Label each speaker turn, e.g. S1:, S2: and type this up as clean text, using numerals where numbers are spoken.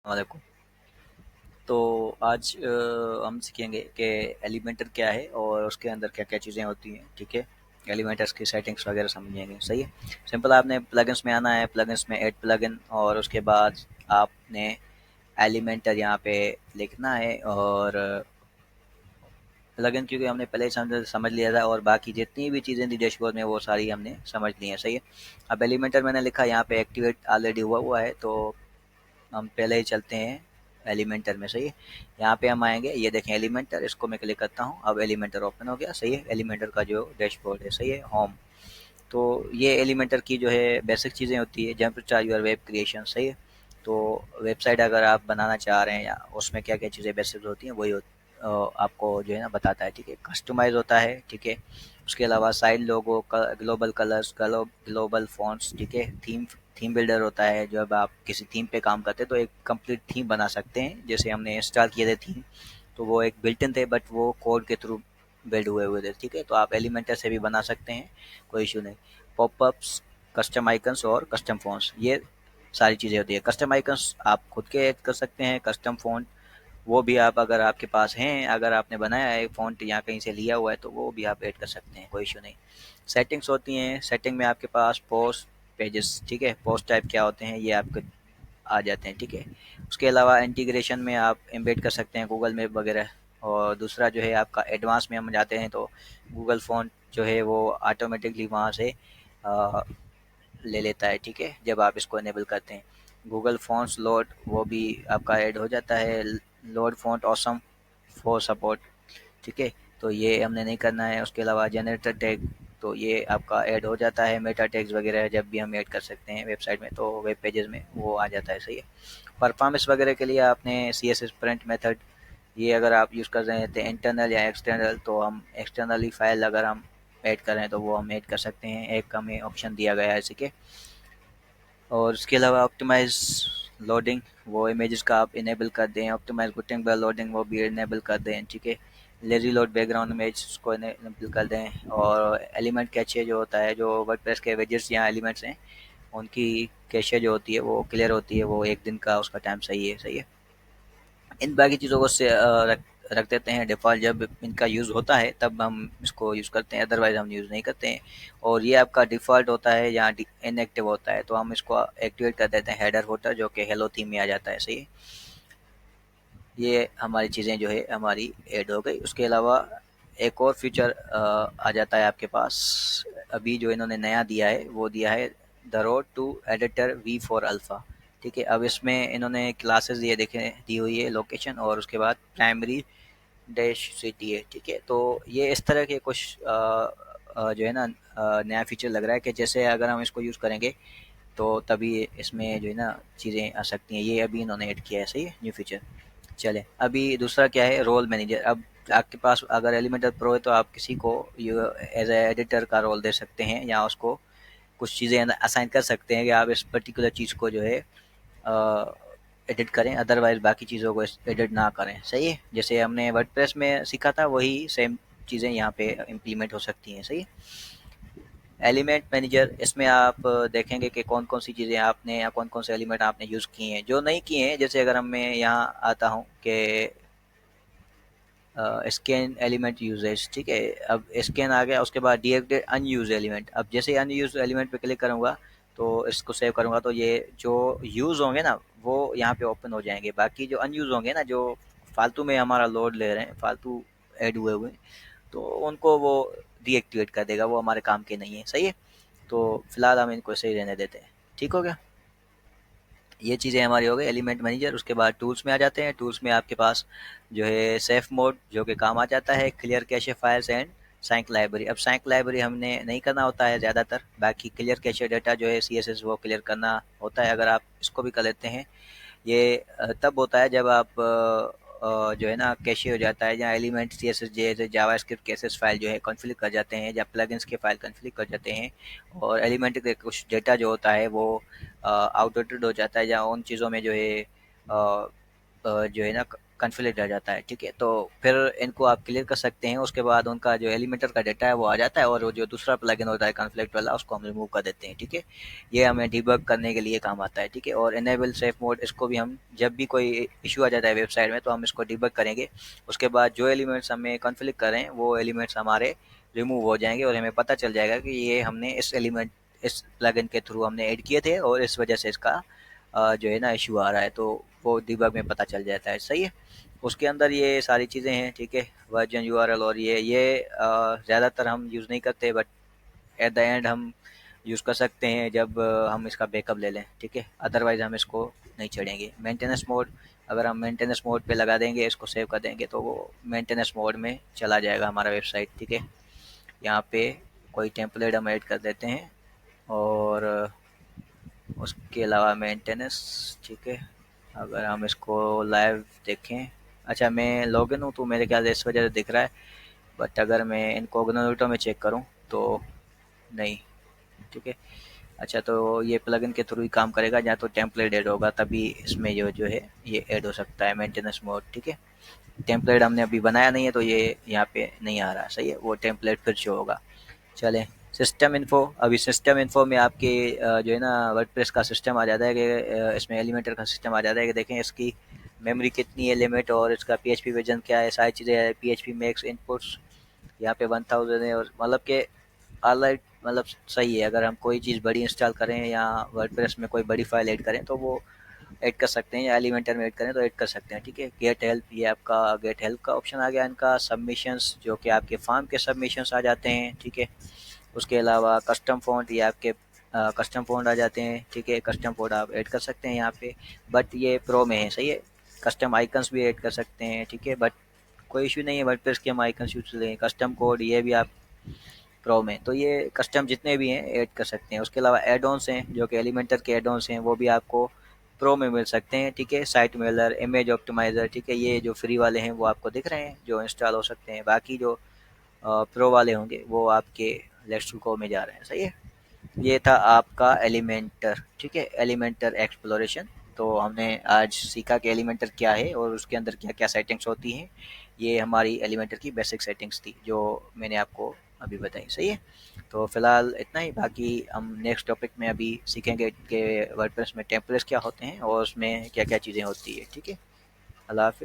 S1: वालेकुम। तो आज हम सीखेंगे कि एलिमेंटर क्या है और उसके अंदर क्या-क्या चीज़ें होती हैं, ठीक है? एलिमेंटर्स की सेटिंग्स वगैरह समझेंगे, सही है? सिंपल आपने प्लगइन्स में आना है, प्लगइन्स में ऐड प्लगइन और उसके बाद आपने एलिमेंटर यहाँ पे लिखना है और प्लगइन क्योंकि हमने पहले ही समझ लिया था और बाकी जितनी भी चीज़ें थी डैशबोर्ड में वो सारी हमने समझ ली हैं, सही है? अब एलिमेंटर मैंने लिखा यहाँ पे एक्टिवेट ऑलरेडी हुआ हुआ है तो हम पहले ही चलते हैं एलिमेंटर में, सही है? यहाँ पे हम आएंगे, ये देखें एलिमेंटर, इसको मैं क्लिक करता हूँ। अब एलिमेंटर ओपन हो गया, सही है? एलिमेंटर का जो डैशबोर्ड है, सही है? होम। तो ये एलिमेंटर की जो है बेसिक चीज़ें होती है, jump start your web creation, सही है? तो वेबसाइट अगर आप बनाना चाह रहे हैं या उसमें क्या क्या चीज़ें बेसिक होती हैं वही आपको जो है ना बताता है, ठीक है? कस्टमाइज होता है, ठीक है? उसके अलावा साइड लोगो, ग्लोबल कलर्स, ग्लोबल फॉन्ट्स, ठीक है? थीम थीम बिल्डर होता है, जब आप किसी थीम पे काम करते हैं तो एक कंप्लीट थीम बना सकते हैं। जैसे हमने इंस्टॉल किए थे थीम, तो वो एक बिल्ट इन थे बट वो कोड के थ्रू बिल्ड हुए हुए थे, ठीक है? तो आप एलिमेंटर से भी बना सकते हैं, कोई इशू नहीं। पॉपअप्स, कस्टम आइकन्स और कस्टम फ़ॉन्ट्स, ये सारी चीज़ें होती है। कस्टम आइकन्स आप खुद के ऐड कर सकते हैं, कस्टम फ़ॉन्ट वो भी आप अगर आपके पास हैं, अगर आपने बनाया है फ़ॉन्ट या कहीं से लिया हुआ है तो वो भी आप ऐड कर सकते हैं, कोई इशू नहीं। सेटिंग्स होती हैं, सेटिंग में आपके पास पोस्ट, पेजेस, ठीक है? पोस्ट टाइप क्या होते हैं ये आपके आ जाते हैं, ठीक है? उसके अलावा इंटीग्रेशन में आप एम्बेड कर सकते हैं गूगल मैप वगैरह। और दूसरा जो है आपका एडवांस में हम जाते हैं तो गूगल फ़ॉन्ट जो है वो ऑटोमेटिकली वहाँ से अ, ले लेता है, ठीक है? जब आप इसको इनेबल करते हैं। गूगल फ़ॉन्ट्स लोड वो भी आपका ऐड हो जाता है, load font awesome for support, ठीक है? तो ये हमने नहीं करना है। उसके अलावा जनरेटर टैग तो ये आपका ऐड हो जाता है, मेटा टैग्स वगैरह जब भी हम ऐड कर सकते हैं वेबसाइट में तो वेब पेजेस में वो आ जाता है, सही है? परफॉर्मेंस वगैरह के लिए आपने सीएसएस प्रिंट मेथड ये अगर आप यूज़ कर रहे थे इंटरनल या एक्सटर्नल, तो हम एक्सटर्नली फाइल अगर हम ऐड कर रहे हैं तो वो हम ऐड कर सकते हैं, एक हमें ऑप्शन दिया गया है, ठीक है? और उसके अलावा ऑप्टिमाइज लोडिंग वो इमेजेस का आप इनेबल कर दें, ऑप्टिमाइज गुटेनबर्ग लोडिंग वो भी इनेबल कर दें, ठीक है? लेजी लोड बैकग्राउंड इमेज को इनेबल कर दें। और एलिमेंट कैचे जो होता है, जो वर्डप्रेस के वेजेस या एलिमेंट्स हैं उनकी कैशे जो होती है वो क्लियर होती है, वो एक दिन का उसका टाइम सही है, सही है? इन बाकी चीज़ों को से रख देते हैं डिफ़ॉल्ट, जब इनका यूज़ होता है तब हम इसको यूज़ करते हैं, अदरवाइज़ हम यूज़ नहीं करते हैं। और ये आपका डिफ़ॉल्ट होता है या इनएक्टिव होता है तो हम इसको एक्टिवेट कर देते हैं, हेडर फुटर जो कि हेलो थीम में आ जाता है, सही है? ये हमारी चीज़ें जो है हमारी ऐड हो गई। उसके अलावा एक और फीचर आ जाता है आपके पास, अभी जो इन्होंने नया दिया है वो दिया है the road to editor we for alpha, ठीक है? अब इसमें इन्होंने क्लासेस ये देखें दी हुई है, लोकेशन और उसके बाद प्राइमरी डैश सिटी है, ठीक है? तो ये इस तरह के कुछ जो है ना नया फीचर लग रहा है कि जैसे अगर हम इसको यूज़ करेंगे तो तभी इसमें जो है ना चीज़ें आ सकती हैं, ये अभी इन्होंने ऐड किया है, सही है? New feature. चलें, अभी दूसरा क्या है, रोल मैनेजर। अब आपके पास अगर एलिमेंटर प्रो है तो आप किसी को एज ए एडिटर का रोल दे सकते हैं या उसको कुछ चीज़ें असाइन कर सकते हैं कि आप इस पर्टिकुलर चीज़ को जो है एडिट करें, अदरवाइज बाकी चीज़ों को एडिट ना करें, सही है? जैसे हमने वर्डप्रेस में सीखा था वही सेम चीज़ें यहाँ पे इम्प्लीमेंट हो सकती हैं, सही है? एलिमेंट मैनेजर, इसमें आप देखेंगे कि कौन कौन सी चीज़ें आपने या कौन कौन से एलिमेंट आपने यूज़ किए हैं, जो नहीं किए हैं। जैसे अगर मैं यहाँ आता हूँ कि स्कैन एलिमेंट यूजेज, ठीक है? अब स्कैन आ गया, उसके बाद डीएक्टिवेट अनयूज एलिमेंट। अब जैसे अनयूज एलिमेंट पे क्लिक करूंगा तो इसको सेव करूंगा तो ये जो यूज होंगे ना वो यहाँ पे ओपन हो जाएंगे, बाकी जो अनयूज होंगे ना जो फालतू में हमारा लोड ले रहे हैं, फालतू ऐड हुए हुए, तो उनको वो डीएक्टिवेट कर देगा, वो हमारे काम के नहीं है, सही है? तो फिलहाल हम इनको सही रहने देते हैं, ठीक हो गया? ये चीज़ें हमारी हो गई एलिमेंट मैनेजर। उसके बाद टूल्स में आ जाते हैं। टूल्स में आपके पास जो है सेफ मोड जो कि काम आ जाता है, clear cache files and sync library. अब साइंक लाइब्रेरी हमने नहीं करना होता है ज़्यादातर, बाकी क्लियर कैशे डाटा जो है सीएसएस वो क्लियर करना होता है। अगर आप इसको भी कर लेते हैं, ये तब होता है जब आप जो है ना कैशे हो जाता है या एलिमेंट सीएसएस जैसे जावास्क्रिप्ट केसेस फाइल जो है कॉन्फ़िगर कर जाते हैं या प्लगइन्स के फाइल कॉन्फ़िगर कर जाते हैं और एलिमेंट के कुछ डेटा जो होता है वो आउटडेटेड हो जाता है या उन चीज़ों में जो है जो है ना कॉन्फ्लिक्ट आ जाता है, ठीक है। तो फिर इनको आप क्लियर कर सकते हैं, उसके बाद उनका जो एलिमेंटर का डाटा है वो आ जाता है, और वो जो दूसरा प्लगइन होता है कॉन्फ्लिक्ट वाला, उसको हम रिमूव कर देते हैं, ठीक है। ये हमें डिबग करने के लिए काम आता है, ठीक है। और इनेबल सेफ मोड, इसको भी हम जब भी कोई इशू आ जाता है वेबसाइट में तो हम इसको डिबग करेंगे, उसके बाद जो एलिमेंट्स हमें कॉन्फ्लिक्ट कर रहे हैं वो एलिमेंट्स हमारे रिमूव हो जाएंगे, और हमें पता चल जाएगा कि ये हमने इस प्लगइन के थ्रू हमने ऐड किए थे, और इस वजह से इसका जो है ना इशू आ रहा है, तो वो डिबग में पता चल जाता है, सही है। उसके अंदर ये सारी चीज़ें हैं, ठीक है। वर्जन यूआरएल, और ये ज़्यादातर हम यूज़ नहीं करते, बट एट द एंड हम यूज़ कर सकते हैं जब हम इसका बैकअप ले लें, ठीक है। अदरवाइज़ हम इसको नहीं छोड़ेंगे। मेंटेनेंस मोड, अगर हम मेंटेनेंस मोड पे लगा देंगे, इसको सेव कर देंगे, तो वो मेंटेनेंस मोड में चला जाएगा हमारा वेबसाइट, ठीक है। यहाँ पे कोई टेम्पलेट हम ऐड कर देते हैं, और उसके अलावा मेंटेनेंस, ठीक है। अगर हम इसको लाइव देखें, अच्छा मैं लॉगिन हूँ तो मेरे ख्याल से इस वजह से दिख रहा है, बट अगर मैं इनकॉग्निटो में चेक करूँ तो नहीं, ठीक है। अच्छा, तो ये प्लगइन के थ्रू ही काम करेगा, या तो टेम्पलेट ऐड होगा तभी इसमें जो है ये ऐड हो सकता है मेंटेनेंस मोड, ठीक है। टेम्पलेट हमने अभी बनाया नहीं है तो ये यहाँ पे नहीं आ रहा, सही है। वो टेम्पलेट फिर शो होगा। चलें, सिस्टम इन्फो। अभी सिस्टम इन्फो में आपके जो है ना वर्डप्रेस का सिस्टम आ जाता है कि इसमें एलिमेंटर का सिस्टम आ जाता है कि देखें इसकी मेमोरी कितनी है, लिमिट, और इसका पीएचपी वर्जन क्या है, सारी चीज़ें है। पीएचपी मैक्स इनपुट्स यहाँ पे 1000 है, और मतलब कि ऑलराइट, मतलब सही है। अगर हम कोई चीज़ बड़ी इंस्टॉल करें या वर्डप्रेस में कोई बड़ी फाइल ऐड करें तो वो ऐड कर सकते हैं, या एलिमेंटर में ऐड करें तो ऐड कर सकते हैं, ठीक है। गेट हेल्प, ये आपका गेट हेल्प का ऑप्शन आ गया इनका। सबमिशंस, जो कि आपके फॉर्म के सबमिशंस आ जाते हैं, ठीक है। उसके अलावा कस्टम फ़ॉन्ट, ये आपके कस्टम फ़ॉन्ट आ जाते हैं, ठीक है। कस्टम फ़ॉन्ट आप ऐड कर सकते हैं यहाँ पे, बट ये प्रो में है, सही है। कस्टम आइकन्स भी ऐड कर सकते हैं, ठीक है, बट कोई इशू नहीं है वर्डप्रेस के हम आइकन्स यूज करें। कस्टम कोड, ये भी आप प्रो में, तो ये कस्टम जितने भी हैं ऐड कर सकते हैं। उसके अलावा एड ऑन्स हैं, जो कि एलिमेंटर के एड ऑन्स हैं, वो भी आपको प्रो में मिल सकते हैं, ठीक है। साइट मेलर, इमेज ऑप्टिमाइज़र, ठीक है, ये जो फ्री वाले हैं वो आपको दिख रहे हैं जो इंस्टॉल हो सकते हैं। बाकी जो प्रो वाले होंगे वो आपके लेट्स गो में जा रहे हैं, सही है। ये था आपका एलिमेंटर, ठीक है, एलिमेंटर एक्सप्लोरेशन। तो हमने आज सीखा कि एलिमेंटर क्या है और उसके अंदर क्या क्या सेटिंग्स होती हैं। ये हमारी एलिमेंटर की बेसिक सेटिंग्स थी जो मैंने आपको अभी बताई, सही है। तो फिलहाल इतना ही, बाकी हम नेक्स्ट टॉपिक में अभी सीखेंगे कि वर्डप्रेस में टेम्पलेट्स क्या होते हैं और उसमें क्या क्या चीज़ें होती है, ठीक है। अल्लाह हाफिज़।